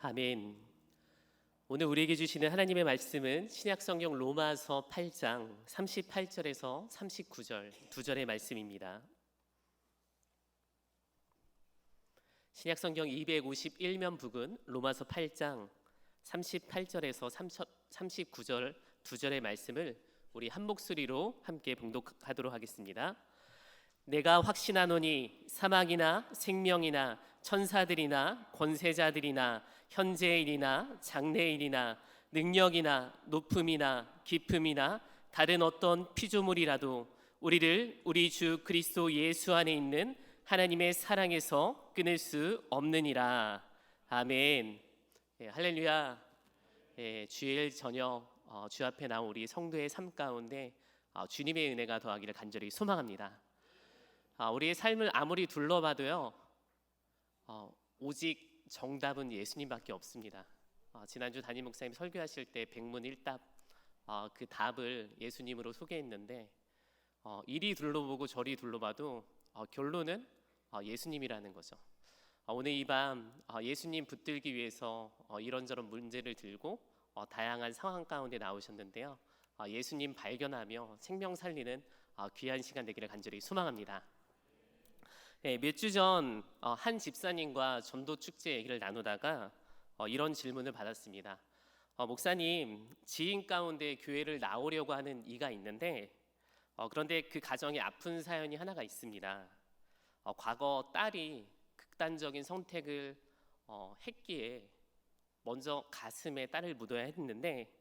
아멘. 오늘 우리에게 주시는 하나님의 말씀은 신약성경 로마서 8장 38절에서 39절 두 절의 말씀입니다. 신약성경 251면 북은 로마서 8장 38절에서 39절 두 절의 말씀을 우리 한 목소리로 함께 봉독하도록 하겠습니다. 내가 확신하노니 사망이나 생명이나 천사들이나 권세자들이나 현재일이나 장래일이나 능력이나 높음이나 깊음이나 다른 어떤 피조물이라도 우리를 우리 주 그리스도 예수 안에 있는 하나님의 사랑에서 끊을 수 없느니라. 아멘. 할렐루야. 주일 저녁 주 앞에 나온 우리 성도의 삶 가운데 주님의 은혜가 더하기를 간절히 소망합니다. 우리의 삶을 아무리 둘러봐도요, 오직 정답은 예수님밖에 없습니다. 지난주 담임 목사님 설교하실 때 백문일답 그 답을 예수님으로 소개했는데 이리 둘러보고 저리 둘러봐도 결론은 예수님이라는 거죠. 오늘 이 밤 예수님 붙들기 위해서 이런저런 문제를 들고 다양한 상황 가운데 나오셨는데요. 예수님 발견하며 생명 살리는 귀한 시간 되기를 간절히 소망합니다. 몇 주 전 한 집사님과 전도 축제 얘기를 나누다가 이런 질문을 받았습니다. 목사님, 지인 가운데 교회를 나오려고 하는 이가 있는데 그런데 그 가정에 아픈 사연이 하나가 있습니다. 과거 딸이 극단적인 선택을 했기에 먼저 가슴에 딸을 묻어야 했는데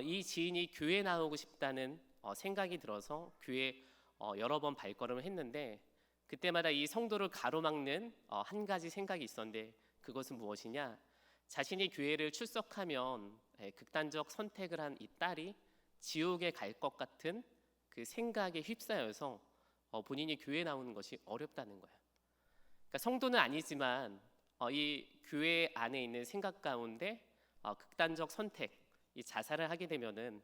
이 지인이 교회 나오고 싶다는 생각이 들어서 교회 여러 번 발걸음을 했는데 그때마다 이 성도를 가로막는 한 가지 생각이 있었는데 그것은 무엇이냐? 자신이 교회를 출석하면 극단적 선택을 한 이 딸이 지옥에 갈 것 같은 그 생각에 휩싸여서 본인이 교회 나오는 것이 어렵다는 거예요. 그러니까 성도는 아니지만 이 교회 안에 있는 생각 가운데 극단적 선택, 이 자살을 하게 되면은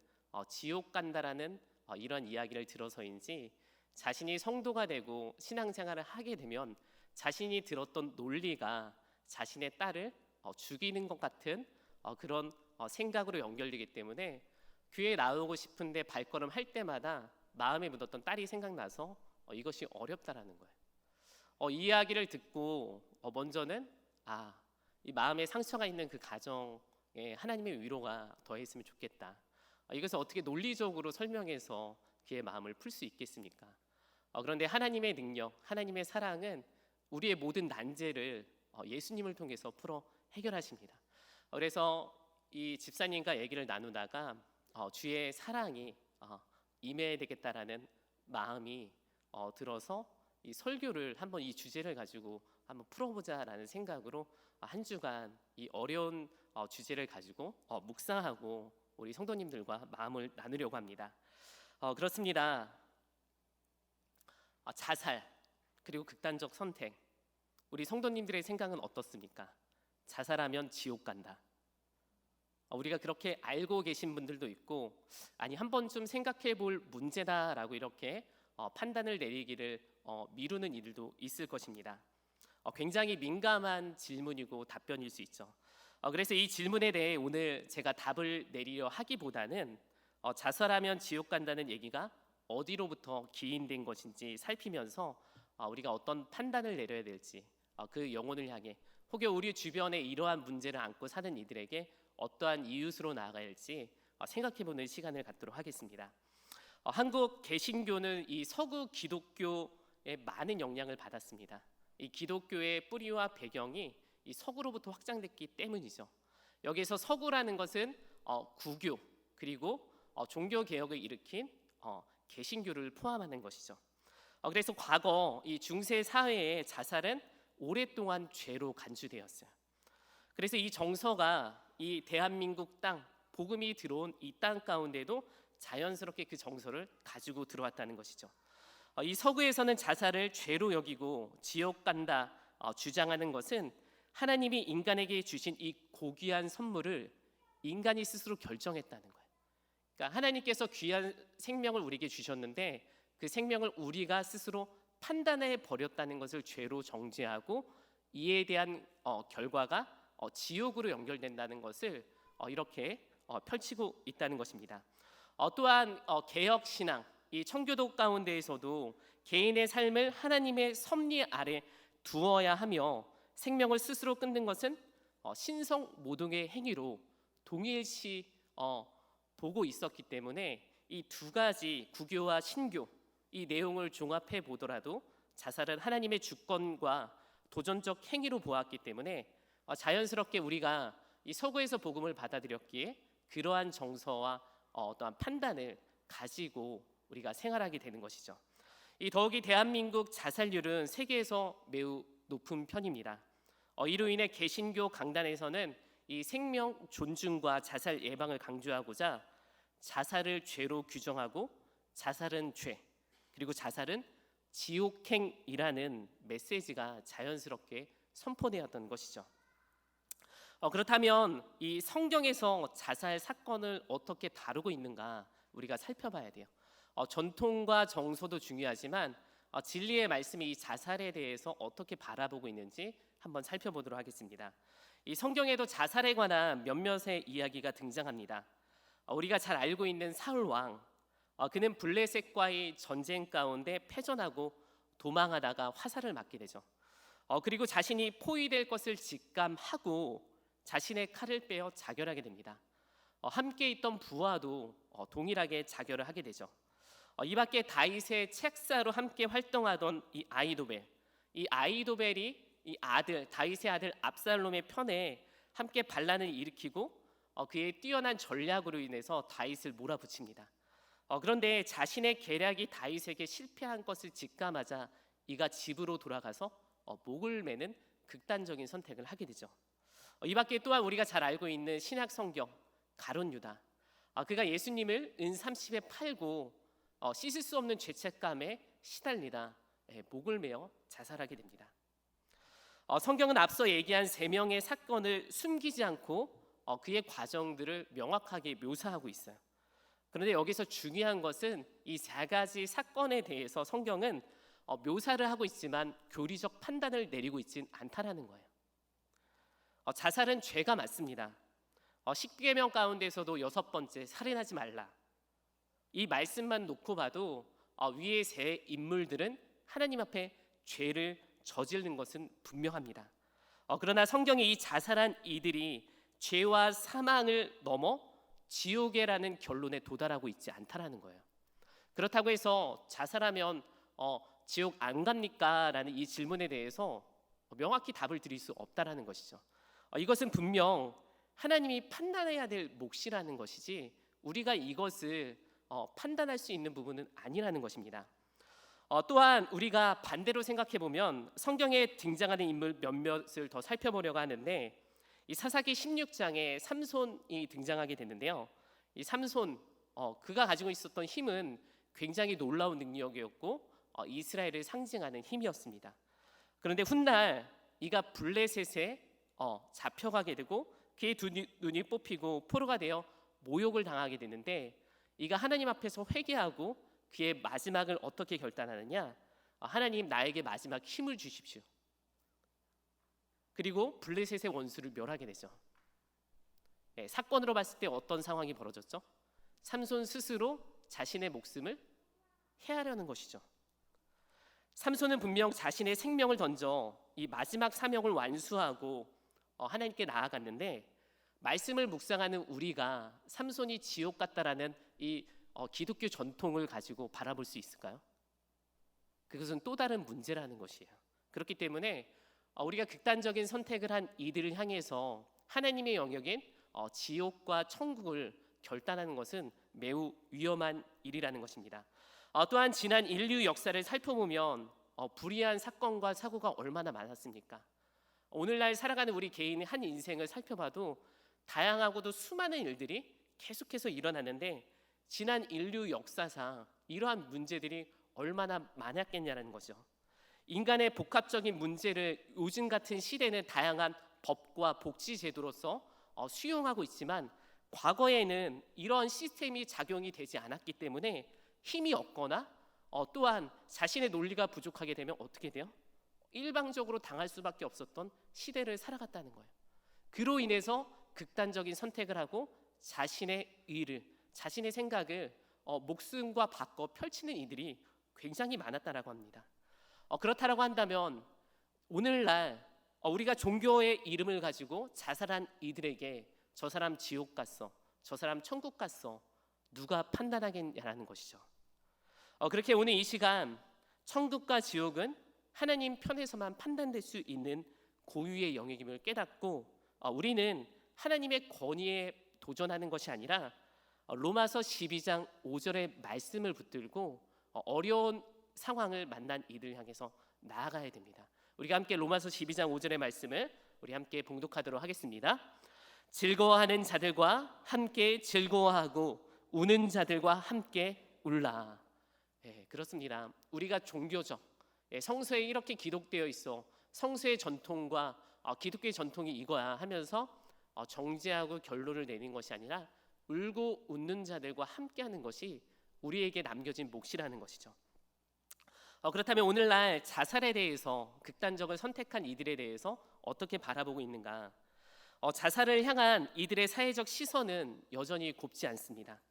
지옥 간다라는 이런 이야기를 들어서인지 자신이 성도가 되고 신앙생활을 하게 되면 자신이 들었던 논리가 자신의 딸을 죽이는 것 같은 그런 생각으로 연결되기 때문에 교회에 나오고 싶은데 발걸음 할 때마다 마음에 묻었던 딸이 생각나서 이것이 어렵다라는 거예요. 이 이야기를 듣고 먼저는 이 마음에 상처가 있는 그 가정에 하나님의 위로가 더했으면 좋겠다. 이것을 어떻게 논리적으로 설명해서 그의 마음을 풀 수 있겠습니까? 그런데 하나님의 능력, 하나님의 사랑은 우리의 모든 난제를 예수님을 통해서 풀어 해결하십니다. 그래서 이 집사님과 얘기를 나누다가 주의 사랑이 임해야 되겠다라는 마음이 들어서 이 설교를 한번 이 주제를 가지고 한번 풀어보자라는 생각으로 한 주간 이 어려운 주제를 가지고 묵상하고 우리 성도님들과 마음을 나누려고 합니다. 그렇습니다. 자살 그리고 극단적 선택, 우리 성도님들의 생각은 어떻습니까? 자살하면 지옥 간다. 우리가 그렇게 알고 계신 분들도 있고 아니 한 번쯤 생각해 볼 문제다라고 이렇게 판단을 내리기를 미루는 이들도 있을 것입니다. 굉장히 민감한 질문이고 답변일 수 있죠. 그래서 이 질문에 대해 오늘 제가 답을 내리려 하기보다는 자살하면 지옥 간다는 얘기가 어디로부터 기인된 것인지 살피면서 우리가 어떤 판단을 내려야 될지 그 영혼을 향해 혹여 우리 주변에 이러한 문제를 안고 사는 이들에게 어떠한 이웃으로 나아가야 할지 생각해보는 시간을 갖도록 하겠습니다. 한국 개신교는 이 서구 기독교에 많은 영향을 받았습니다. 이 기독교의 뿌리와 배경이 이 서구로부터 확장됐기 때문이죠. 여기서 서구라는 것은 구교 그리고 종교 개혁을 일으킨 개신교를 포함하는 것이죠. 그래서 과거 이 중세 사회의 자살은 오랫동안 죄로 간주되었어요. 그래서 이 정서가 이 대한민국 땅, 복음이 들어온 이 땅 가운데도 자연스럽게 그 정서를 가지고 들어왔다는 것이죠. 이 서구에서는 자살을 죄로 여기고 지옥 간다 주장하는 것은 하나님이 인간에게 주신 이 고귀한 선물을 인간이 스스로 결정했다는 거예요. 그러니까 하나님께서 귀한 생명을 우리에게 주셨는데 그 생명을 우리가 스스로 판단해 버렸다는 것을 죄로 정죄하고 이에 대한 결과가 지옥으로 연결된다는 것을 이렇게 펼치고 있다는 것입니다. 또한 개혁 신앙, 이 청교도 가운데에서도 개인의 삶을 하나님의 섭리 아래 두어야 하며 생명을 스스로 끊는 것은 신성 모독의 행위로 동일시 보고 있었기 때문에 이 두 가지 구교와 신교 이 내용을 종합해 보더라도 자살은 하나님의 주권과 도전적 행위로 보았기 때문에 자연스럽게 우리가 이 서구에서 복음을 받아들였기에 그러한 정서와 어떠한 판단을 가지고 우리가 생활하게 되는 것이죠. 이 더욱이 대한민국 자살률은 세계에서 매우 높은 편입니다. 이로 인해 개신교 강단에서는 이 생명 존중과 자살 예방을 강조하고자 자살을 죄로 규정하고 자살은 죄, 그리고 자살은 지옥행이라는 메시지가 자연스럽게 선포되었던 것이죠. 그렇다면 이 성경에서 자살 사건을 어떻게 다루고 있는가 우리가 살펴봐야 돼요. 전통과 정서도 중요하지만 진리의 말씀이 이 자살에 대해서 어떻게 바라보고 있는지 한번 살펴보도록 하겠습니다. 이 성경에도 자살에 관한 몇몇의 이야기가 등장합니다. 우리가 잘 알고 있는 사울 왕, 그는 블레셋과의 전쟁 가운데 패전하고 도망하다가 화살을 맞게 되죠. 그리고 자신이 포위될 것을 직감하고 자신의 칼을 빼어 자결하게 됩니다. 함께 있던 부하도 동일하게 자결을 하게 되죠. 이 밖에 다윗의 책사로 함께 활동하던 이 아이도벨이 이 아들 다윗의 아들 압살롬의 편에 함께 반란을 일으키고 그의 뛰어난 전략으로 인해서 다윗을 몰아붙입니다. 그런데 자신의 계략이 다윗에게 실패한 것을 직감하자 이가 집으로 돌아가서 목을 매는 극단적인 선택을 하게 되죠. 이 밖에 또한 우리가 잘 알고 있는 신약 성경 가룟 유다, 그가 예수님을 은30에 팔고 씻을 수 없는 죄책감에 시달리다 목을 메어 자살하게 됩니다. 성경은 앞서 얘기한 3명의 사건을 숨기지 않고 그의 과정들을 명확하게 묘사하고 있어요. 그런데 여기서 중요한 것은 이 4가지 사건에 대해서 성경은 묘사를 하고 있지만 교리적 판단을 내리고 있진 않다라는 거예요. 자살은 죄가 맞습니다. 10계명 가운데서도 6번째 살인하지 말라, 이 말씀만 놓고 봐도 위의 3 인물들은 하나님 앞에 죄를 저지른 것은 분명합니다. 그러나 성경이 이 자살한 이들이 죄와 사망을 넘어 지옥에라는 결론에 도달하고 있지 않다라는 거예요. 그렇다고 해서 자살하면 지옥 안 갑니까? 라는 이 질문에 대해서 명확히 답을 드릴 수 없다라는 것이죠. 이것은 분명 하나님이 판단해야 될 몫이라는 것이지 우리가 이것을 판단할 수 있는 부분은 아니라는 것입니다. 또한 우리가 반대로 생각해 보면 성경에 등장하는 인물 몇몇을 더 살펴보려고 하는데 이 사사기 16장에 삼손이 등장하게 되는데요. 이 삼손 그가 가지고 있었던 힘은 굉장히 놀라운 능력이었고 이스라엘을 상징하는 힘이었습니다. 그런데 훗날 이가 블레셋에 잡혀가게 되고 그의 두 눈이 뽑히고 포로가 되어 모욕을 당하게 되는데 이가 하나님 앞에서 회개하고 그의 마지막을 어떻게 결단하느냐? 하나님, 나에게 마지막 힘을 주십시오. 그리고 블레셋의 원수를 멸하게 되죠. 사건으로 봤을 때 어떤 상황이 벌어졌죠? 삼손 스스로 자신의 목숨을 해하려는 것이죠. 삼손은 분명 자신의 생명을 던져 이 마지막 사명을 완수하고 하나님께 나아갔는데, 말씀을 묵상하는 우리가 삼손이 지옥 같다라는 이 기독교 전통을 가지고 바라볼 수 있을까요? 그것은 또 다른 문제라는 것이에요. 그렇기 때문에 우리가 극단적인 선택을 한 이들을 향해서 하나님의 영역인 지옥과 천국을 결단하는 것은 매우 위험한 일이라는 것입니다. 또한 지난 인류 역사를 살펴보면 불의한 사건과 사고가 얼마나 많았습니까? 오늘날 살아가는 우리 개인의 한 인생을 살펴봐도 다양하고도 수많은 일들이 계속해서 일어나는데 지난 인류 역사상 이러한 문제들이 얼마나 많았겠냐는 거죠. 인간의 복합적인 문제를 요즘 같은 시대는 다양한 법과 복지 제도로서 수용하고 있지만 과거에는 이러한 시스템이 작용이 되지 않았기 때문에 힘이 없거나 또한 자신의 논리가 부족하게 되면 어떻게 돼요? 일방적으로 당할 수밖에 없었던 시대를 살아갔다는 거예요. 그로 인해서 극단적인 선택을 하고 자신의 의를, 자신의 생각을 목숨과 바꿔 펼치는 이들이 굉장히 많았다라고 합니다. 그렇다라고 한다면 오늘날 우리가 종교의 이름을 가지고 자살한 이들에게 저 사람 지옥 갔어, 저 사람 천국 갔어, 누가 판단하겠냐라는 것이죠. 그렇게 오늘 이 시간 천국과 지옥은 하나님 편에서만 판단될 수 있는 고유의 영역임을 깨닫고 우리는 하나님의 권위에 도전하는 것이 아니라 로마서 12장 5절의 말씀을 붙들고 어려운 상황을 만난 이들 향해서 나아가야 됩니다. 우리가 함께 로마서 12장 5절의 말씀을 우리 함께 봉독하도록 하겠습니다. 즐거워하는 자들과 함께 즐거워하고 우는 자들과 함께 울라. 그렇습니다. 우리가 종교적 성서에 이렇게 기록되어 있어 성서의 전통과 기독교의 전통이 이거야 하면서 정죄하고 결론을 내는 것이 아니라 울고 웃는 자들과 함께하는 것이 우리에게 남겨진 몫이라는 것이죠. 그렇다면 오늘날 자살에 대해서 극단적을 선택한 이들에 대해서 어떻게 바라보고 있는가? 자살을 향한 이들의 사회적 시선은 여전히 곱지 않습니다.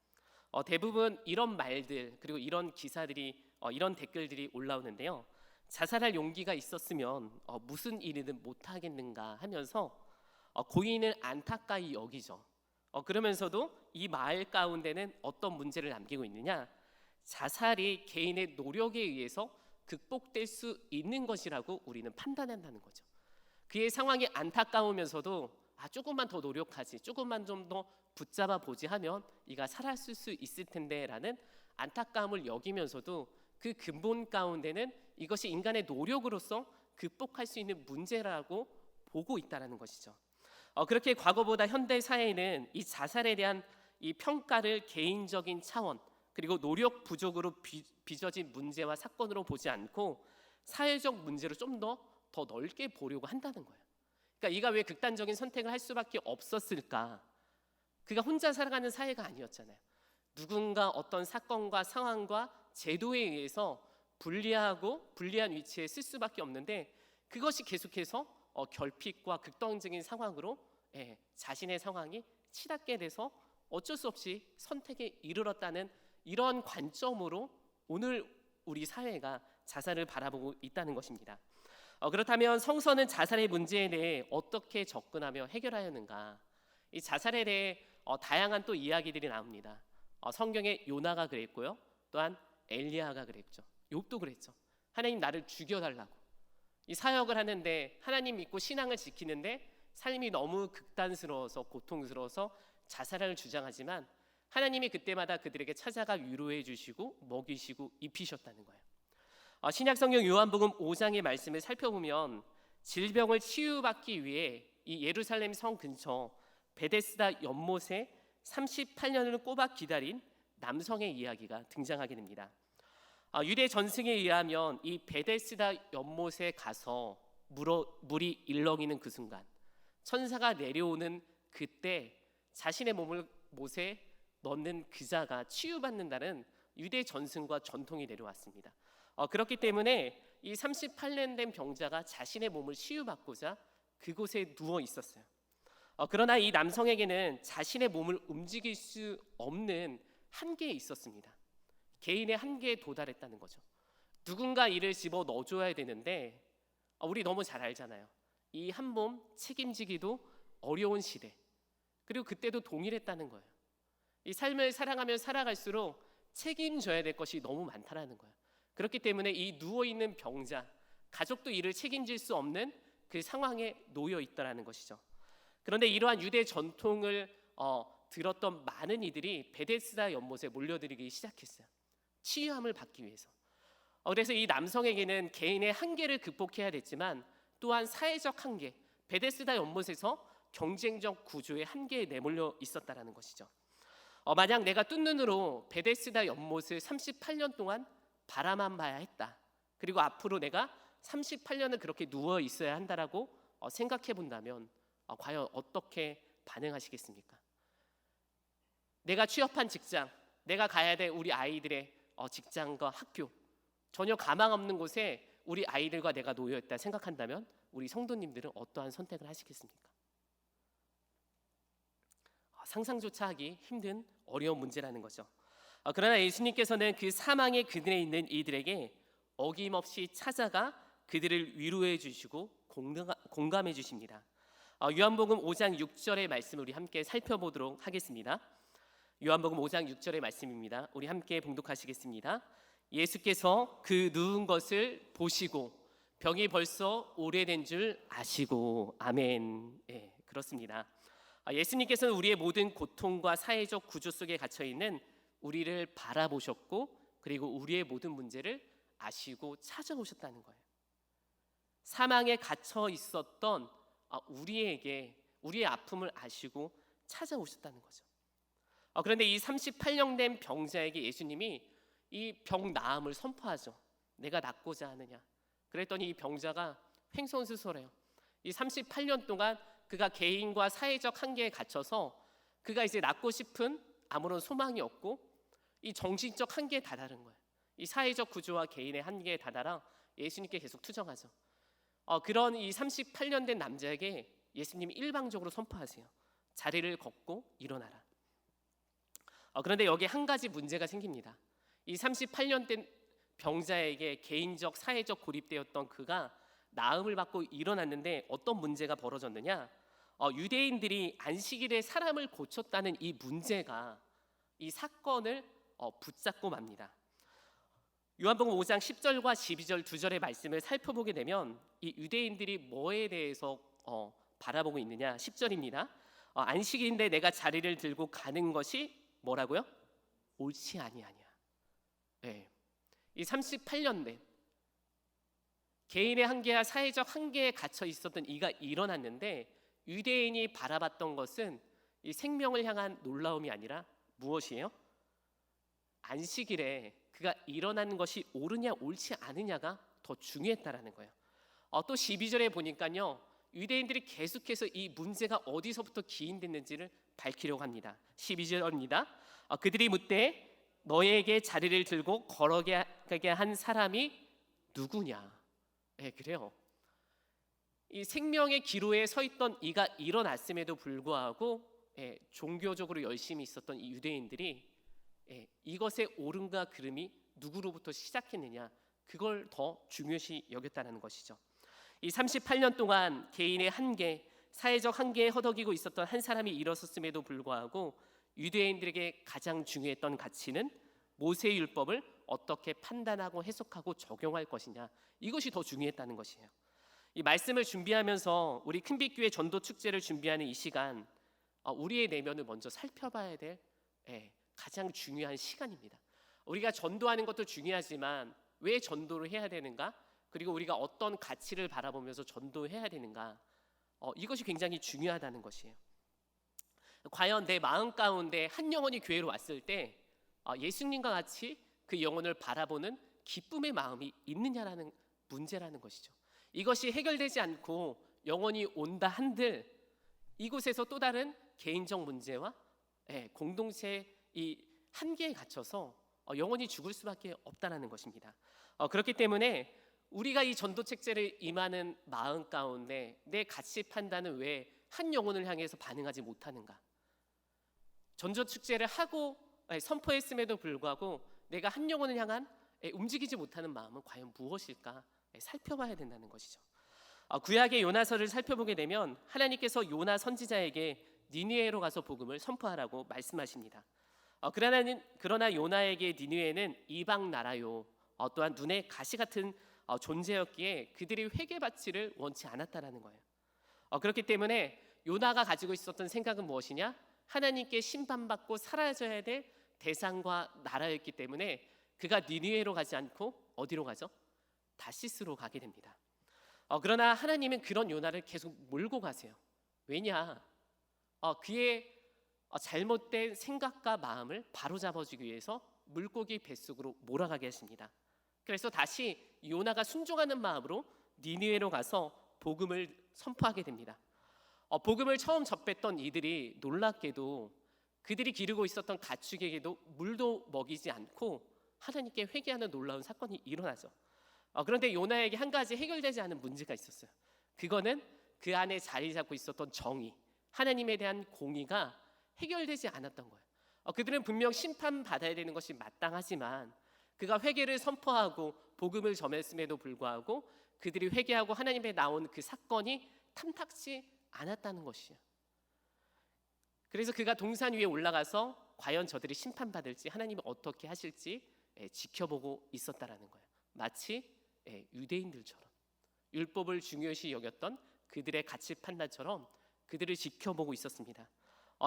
대부분 이런 말들 그리고 이런 기사들이 이런 댓글들이 올라오는데요. 자살할 용기가 있었으면 무슨 일이든 못하겠는가 하면서 고인을 안타까이 여기죠. 그러면서도 이 말 가운데는 어떤 문제를 남기고 있느냐? 자살이 개인의 노력에 의해서 극복될 수 있는 것이라고 우리는 판단한다는 거죠. 그의 상황이 안타까우면서도 조금만 더 노력하지, 조금만 좀 더 붙잡아 보지 하면 이가 살았을 수 있을 텐데라는 안타까움을 여기면서도 그 근본 가운데는 이것이 인간의 노력으로서 극복할 수 있는 문제라고 보고 있다는 것이죠. 그렇게 과거보다 현대 사회는 이 자살에 대한 이 평가를 개인적인 차원 그리고 노력 부족으로 빚어진 문제와 사건으로 보지 않고 사회적 문제로 좀 더 넓게 보려고 한다는 거예요. 그러니까 이가 왜 극단적인 선택을 할 수밖에 없었을까? 그가 혼자 살아가는 사회가 아니었잖아요. 누군가 어떤 사건과 상황과 제도에 의해서 불리한 위치에 쓸 수밖에 없는데 그것이 계속해서 결핍과 극단적인 상황으로 자신의 상황이 치닫게 돼서 어쩔 수 없이 선택에 이르렀다는 이런 관점으로 오늘 우리 사회가 자살을 바라보고 있다는 것입니다. 그렇다면 성서는 자살의 문제에 대해 어떻게 접근하며 해결하였는가? 이 자살에 대해 다양한 또 이야기들이 나옵니다. 성경에 요나가 그랬고요. 또한 엘리야가 그랬죠. 욥도 그랬죠. 하나님 나를 죽여달라고. 이 사역을 하는데 하나님 믿고 신앙을 지키는데 삶이 너무 극단스러워서 고통스러워서 자살을 주장하지만 하나님이 그때마다 그들에게 찾아가 위로해 주시고 먹이시고 입히셨다는 거예요. 신약성경 요한복음 5장의 말씀을 살펴보면 질병을 치유받기 위해 이 예루살렘 성 근처 베데스다 연못에 38년을 꼬박 기다린 남성의 이야기가 등장하게 됩니다. 유대 전승에 의하면 이 베데스다 연못에 가서 물이 일렁이는 그 순간 천사가 내려오는 그때 자신의 몸을 못에 넣는 그자가 치유받는다는 유대 전승과 전통이 내려왔습니다. 그렇기 때문에 이 38년 된 병자가 자신의 몸을 치유받고자 그곳에 누워 있었어요. 그러나 이 남성에게는 자신의 몸을 움직일 수 없는 한계에 있었습니다. 개인의 한계에 도달했다는 거죠. 누군가 이를 집어 넣어줘야 되는데 우리 너무 잘 알잖아요. 이 한 몸 책임지기도 어려운 시대. 그리고 그때도 동일했다는 거예요. 이 삶을 살아가면 살아갈수록 책임져야 될 것이 너무 많다라는 거예요. 그렇기 때문에 이 누워있는 병자, 가족도 이를 책임질 수 없는 그 상황에 놓여 있다라는 것이죠. 그런데 이러한 유대 전통을 들었던 많은 이들이 베데스다 연못에 몰려들기 시작했어요. 치유함을 받기 위해서. 그래서 이 남성에게는 개인의 한계를 극복해야 됐지만 또한 사회적 한계, 베데스다 연못에서 경쟁적 구조의 한계에 내몰려 있었다라는 것이죠. 만약 내가 뜬 눈으로 베데스다 연못을 38년 동안 바라만 봐야 했다. 그리고 앞으로 내가 38년을 그렇게 누워 있어야 한다라고 생각해 본다면 과연 어떻게 반응하시겠습니까? 내가 취업한 직장, 내가 가야 될 우리 아이들의 직장과 학교, 전혀 가망 없는 곳에 우리 아이들과 내가 놓여 있다 생각한다면 우리 성도님들은 어떠한 선택을 하시겠습니까? 상상조차 하기 힘든 어려운 문제라는 거죠. 그러나 예수님께서는 그 사망의 그늘에 있는 이들에게 어김없이 찾아가 그들을 위로해 주시고 공감해 주십니다. 요한복음 5장 6절의 말씀을 우리 함께 살펴보도록 하겠습니다. 요한복음 5장 6절의 말씀입니다. 우리 함께 봉독하시겠습니다. 예수께서 그 누운 것을 보시고 병이 벌써 오래된 줄 아시고. 아멘. 네, 그렇습니다. 예수님께서는 우리의 모든 고통과 사회적 구조 속에 갇혀 있는 우리를 바라보셨고, 그리고 우리의 모든 문제를 아시고 찾아오셨다는 거예요. 사망에 갇혀 있었던 우리에게 우리의 아픔을 아시고 찾아오셨다는 거죠. 그런데 이 38년 된 병자에게 예수님이 이 병 나음을 선포하죠. 내가 낫고자 하느냐. 그랬더니 이 병자가 횡설수설해요. 이 38년 동안 그가 개인과 사회적 한계에 갇혀서 그가 이제 낫고 싶은 아무런 소망이 없고 이 정신적 한계에 다다른 거예요. 이 사회적 구조와 개인의 한계에 다다라 예수님께 계속 투정하죠. 그런 이 38년 된 남자에게 예수님이 일방적으로 선포하세요. 자리를 걷고 일어나라. 그런데 여기 한 가지 문제가 생깁니다. 이 38년 된 병자에게 개인적 사회적 고립되었던 그가 나음을 받고 일어났는데 어떤 문제가 벌어졌느냐? 유대인들이 안식일에 사람을 고쳤다는 이 문제가 이 사건을 붙잡고 맙니다. 요한복음 5장 10절과 12절 두 절의 말씀을 살펴보게 되면 이 유대인들이 뭐에 대해서 바라보고 있느냐? 10절입니다. 안식일인데 내가 자리를 들고 가는 것이 뭐라고요? 옳지 아니하냐. 네. 이 38년 된 개인의 한계와 사회적 한계에 갇혀 있었던 이가 일어났는데 유대인이 바라봤던 것은 이 생명을 향한 놀라움이 아니라 무엇이에요? 안식일에 그가 일어나는 것이 옳으냐 옳지 않으냐가 더 중요했다라는 거예요. 또 12절에 보니까요, 유대인들이 계속해서 이 문제가 어디서부터 기인됐는지를 밝히려고 합니다. 12절입니다. 그들이 묻되 너에게 자리를 들고 걸어가게 한 사람이 누구냐? 네, 그래요. 이 생명의 기로에 서 있던 이가 일어났음에도 불구하고 종교적으로 열심히 있었던 이 유대인들이 이것의 옳음과 그름이 누구로부터 시작했느냐, 그걸 더 중요시 여겼다는 것이죠. 이 38년 동안 개인의 한계, 사회적 한계에 허덕이고 있었던 한 사람이 일어섰음에도 불구하고 유대인들에게 가장 중요했던 가치는 모세의 율법을 어떻게 판단하고 해석하고 적용할 것이냐, 이것이 더 중요했다는 것이에요. 이 말씀을 준비하면서 우리 큰빛교회 전도 축제를 준비하는 이 시간, 우리의 내면을 먼저 살펴봐야 될 가장 중요한 시간입니다. 우리가 전도하는 것도 중요하지만 왜 전도를 해야 되는가? 그리고 우리가 어떤 가치를 바라보면서 전도해야 되는가? 이것이 굉장히 중요하다는 것이에요. 과연 내 마음 가운데 한 영혼이 교회로 왔을 때 예수님과 같이 그 영혼을 바라보는 기쁨의 마음이 있느냐라는 문제라는 것이죠. 이것이 해결되지 않고 영혼이 온다 한들 이곳에서 또 다른 개인적 문제와 공동체의 이 한계에 갇혀서 영혼이 죽을 수밖에 없다는 것입니다. 그렇기 때문에 우리가 이 전도 책제를 임하는 마음 가운데 내 가치 판단은 왜 한 영혼을 향해서 반응하지 못하는가? 전도 축제를 하고 선포했음에도 불구하고 내가 한 영혼을 향한 움직이지 못하는 마음은 과연 무엇일까 살펴봐야 된다는 것이죠. 구약의 요나서를 살펴보게 되면 하나님께서 요나 선지자에게 니느웨로 가서 복음을 선포하라고 말씀하십니다. 그러나 요나에게 니느웨는 이방 나라요, 또한 눈에 가시 같은 존재였기에 그들이 회개받지를 원치 않았다라는 거예요. 그렇기 때문에 요나가 가지고 있었던 생각은 무엇이냐? 하나님께 심판받고 사라져야 될 대상과 나라였기 때문에 그가 니느웨로 가지 않고 어디로 가죠? 다시스로 가게 됩니다. 그러나 하나님은 그런 요나를 계속 몰고 가세요. 왜냐? 그의 잘못된 생각과 마음을 바로잡아주기 위해서 물고기 뱃속으로 몰아가게 하십니다. 그래서 다시 요나가 순종하는 마음으로 니느웨로 가서 복음을 선포하게 됩니다. 복음을 처음 접했던 이들이 놀랍게도 그들이 기르고 있었던 가축에게도 물도 먹이지 않고 하나님께 회개하는 놀라운 사건이 일어나죠. 그런데 요나에게 한 가지 해결되지 않은 문제가 있었어요. 그거는 그 안에 자리 잡고 있었던 정의, 하나님에 대한 공의가 해결되지 않았던 거예요. 그들은 분명 심판받아야 되는 것이 마땅하지만 그가 회개를 선포하고 복음을 전했음에도 불구하고 그들이 회개하고 하나님에 나온 그 사건이 탐탁지 않았다는 것이에요. 그래서 그가 동산 위에 올라가서 과연 저들이 심판받을지 하나님이 어떻게 하실지 지켜보고 있었다라는 거예요. 마치 유대인들처럼 율법을 중요시 여겼던 그들의 가치 판단처럼 그들을 지켜보고 있었습니다.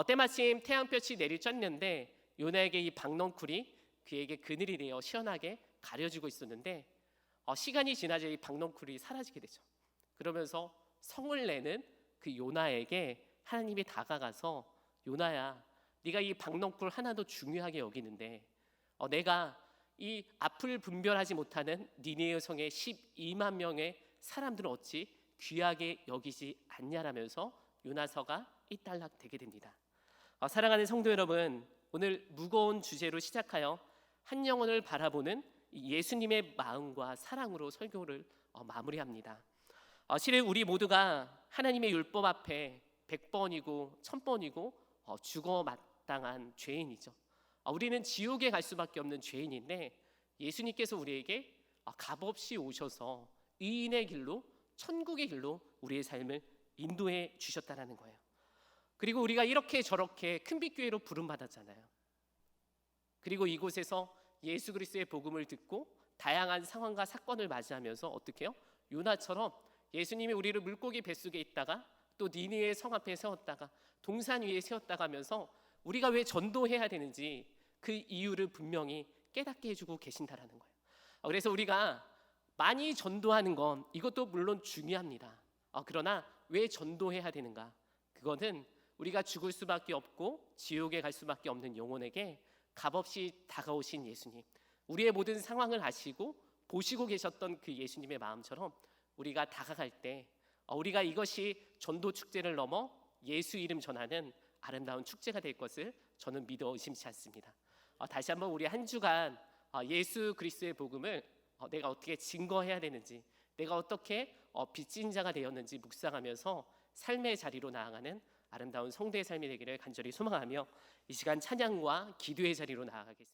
때마침 태양볕이 내리쬐는데 요나에게 이 박넝쿨이 그에게 그늘이 되어 시원하게 가려주고 있었는데 시간이 지나자 이 박넝쿨이 사라지게 되죠. 그러면서 성을 내는 그 요나에게 하나님이 다가가서 요나야, 네가 이 박넝쿨 하나도 중요하게 여기는데 내가 이 앞을 분별하지 못하는 니네의 성의 12만 명의 사람들은 어찌 귀하게 여기지 않냐라면서 요나서가 이탈락 되게 됩니다. 사랑하는 성도 여러분, 오늘 무거운 주제로 시작하여 한 영혼을 바라보는 예수님의 마음과 사랑으로 설교를 마무리합니다. 실은 우리 모두가 하나님의 율법 앞에 100번이고 1000번이고 죽어 마땅한 죄인이죠. 우리는 지옥에 갈 수밖에 없는 죄인인데 예수님께서 우리에게 값없이 오셔서 의인의 길로 천국의 길로 우리의 삶을 인도해 주셨다는 거예요. 그리고 우리가 이렇게 저렇게 큰빛교회로 부름받았잖아요. 그리고 이곳에서 예수 그리스도의 복음을 듣고 다양한 상황과 사건을 맞이하면서 어떻게 해요? 요나처럼 예수님이 우리를 물고기 뱃속에 있다가 또 니느웨 성 앞에 세웠다가 동산 위에 세웠다가 하면서 우리가 왜 전도해야 되는지 그 이유를 분명히 깨닫게 해주고 계신다라는 거예요. 그래서 우리가 많이 전도하는 건 이것도 물론 중요합니다. 그러나 왜 전도해야 되는가? 그거는 우리가 죽을 수밖에 없고 지옥에 갈 수밖에 없는 영혼에게 값없이 다가오신 예수님, 우리의 모든 상황을 아시고 보시고 계셨던 그 예수님의 마음처럼 우리가 다가갈 때 우리가 이것이 전도 축제를 넘어 예수 이름 전하는 아름다운 축제가 될 것을 저는 믿어 의심치 않습니다. 다시 한번 우리 한 주간 예수 그리스도의 복음을 내가 어떻게 증거해야 되는지, 내가 어떻게 빚진 자가 되었는지 묵상하면서 삶의 자리로 나아가는 아름다운 성도의 삶이 되기를 간절히 소망하며 이 시간 찬양과 기도의 자리로 나아가겠습니다.